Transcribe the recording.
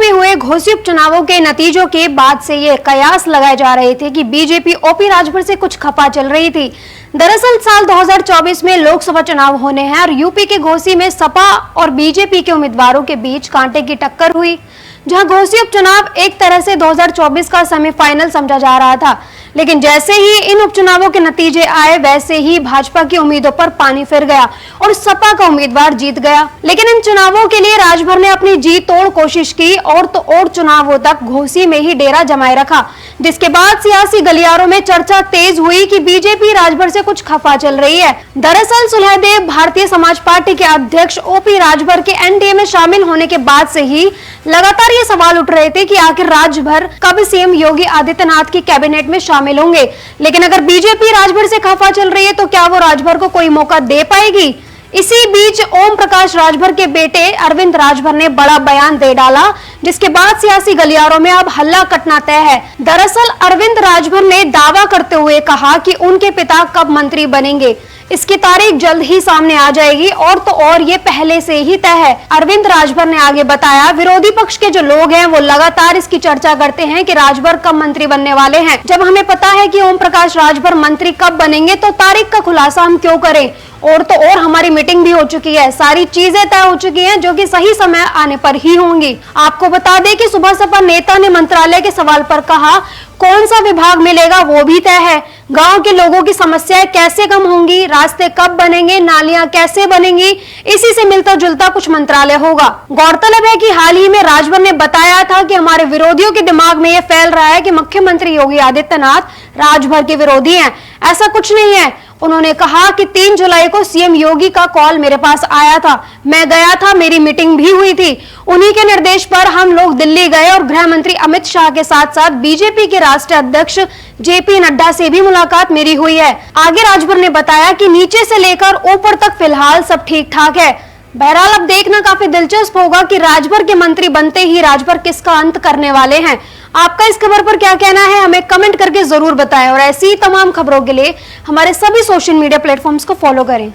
में हुए घोषित उपचुनावों के नतीजों के बाद से ये कयास लगाए जा रहे थे कि बीजेपी ओपी राजभर से कुछ खफा चल रही थी। दरअसल साल 2024 में लोकसभा चुनाव होने हैं और यूपी के घोसी में सपा और बीजेपी के उम्मीदवारों के बीच कांटे की टक्कर हुई, जहां घोसी उपचुनाव एक तरह से 2024 का सेमीफाइनल समझा जा रहा था। लेकिन जैसे ही इन उपचुनावों के नतीजे आए, वैसे ही भाजपा की उम्मीदों पर पानी फिर गया और सपा का उम्मीदवार जीत गया। लेकिन इन चुनावों के लिए राजभर ने अपनी जी तोड़ कोशिश की और तो और चुनावों तक घोसी में ही डेरा जमाए रखा, जिसके बाद सियासी गलियारों में चर्चा तेज हुई कि बीजेपी राजभर से कुछ खफा चल रही है। दरअसल सुलहदेव भारतीय समाज पार्टी के अध्यक्ष ओपी राजभर के एनडीए में शामिल होने के बाद से ही लगातार ये सवाल उठ रहे थे कि आखिर राजभर कब सीएम योगी आदित्यनाथ की कैबिनेट में शामिल होंगे। लेकिन अगर बीजेपी राजभर से खफा चल रही है तो क्या वो राजभर को कोई मौका दे पाएगी? इसी बीच ओम प्रकाश राजभर के बेटे अरविंद राजभर ने बड़ा बयान दे डाला, जिसके बाद सियासी गलियारों में अब हल्ला कटना तय है। दरअसल अरविंद राजभर ने दावा करते हुए कहा कि उनके पिता कब मंत्री बनेंगे, इसकी तारीख जल्द ही सामने आ जाएगी और तो और ये पहले से ही तय है। अरविंद राजभर ने आगे बताया, विरोधी पक्ष के जो लोग हैं वो लगातार इसकी चर्चा करते हैं कि राजभर कब मंत्री बनने वाले हैं। जब हमें पता है कि ओम प्रकाश राजभर मंत्री कब बनेंगे तो तारीख का खुलासा हम क्यों करें? और तो और हमारी मीटिंग भी हो चुकी है, सारी चीजें तय हो चुकी हैं, जो कि सही समय आने पर ही होंगी। आपको बता दें कि सुबह सपा नेता ने मंत्रालय के सवाल पर कहा, कौन सा विभाग मिलेगा वो भी तय है, गांव के लोगों की समस्याएं कैसे कम होंगी, रास्ते कब बनेंगे, नालियां कैसे बनेंगी, इसी से मिलता जुलता कुछ मंत्रालय होगा। गौरतलब है कि हाल ही में राजभर ने बताया था कि हमारे विरोधियों के दिमाग में ये फैल रहा है कि मुख्यमंत्री योगी आदित्यनाथ राजभर के विरोधी हैं। ऐसा कुछ नहीं है। उन्होंने कहा कि 3 जुलाई को सीएम योगी का कॉल मेरे पास आया था, मैं गया था, मेरी मीटिंग भी हुई थी। उन्हीं के निर्देश पर हम लोग दिल्ली गए और गृह मंत्री अमित शाह के साथ साथ बीजेपी के राष्ट्रीय अध्यक्ष जेपी नड्डा से भी मुलाकात मेरी हुई है। आगे राजभर ने बताया कि नीचे से लेकर ऊपर तक फिलहाल सब ठीक ठाक है। बहरहाल अब देखना काफी दिलचस्प होगा कि राजभर के मंत्री बनते ही राजभर किसका अंत करने वाले हैं। आपका इस खबर पर क्या कहना है, हमें कमेंट करके जरूर बताएं और ऐसी ही तमाम खबरों के लिए हमारे सभी सोशल मीडिया प्लेटफॉर्म्स को फॉलो करें।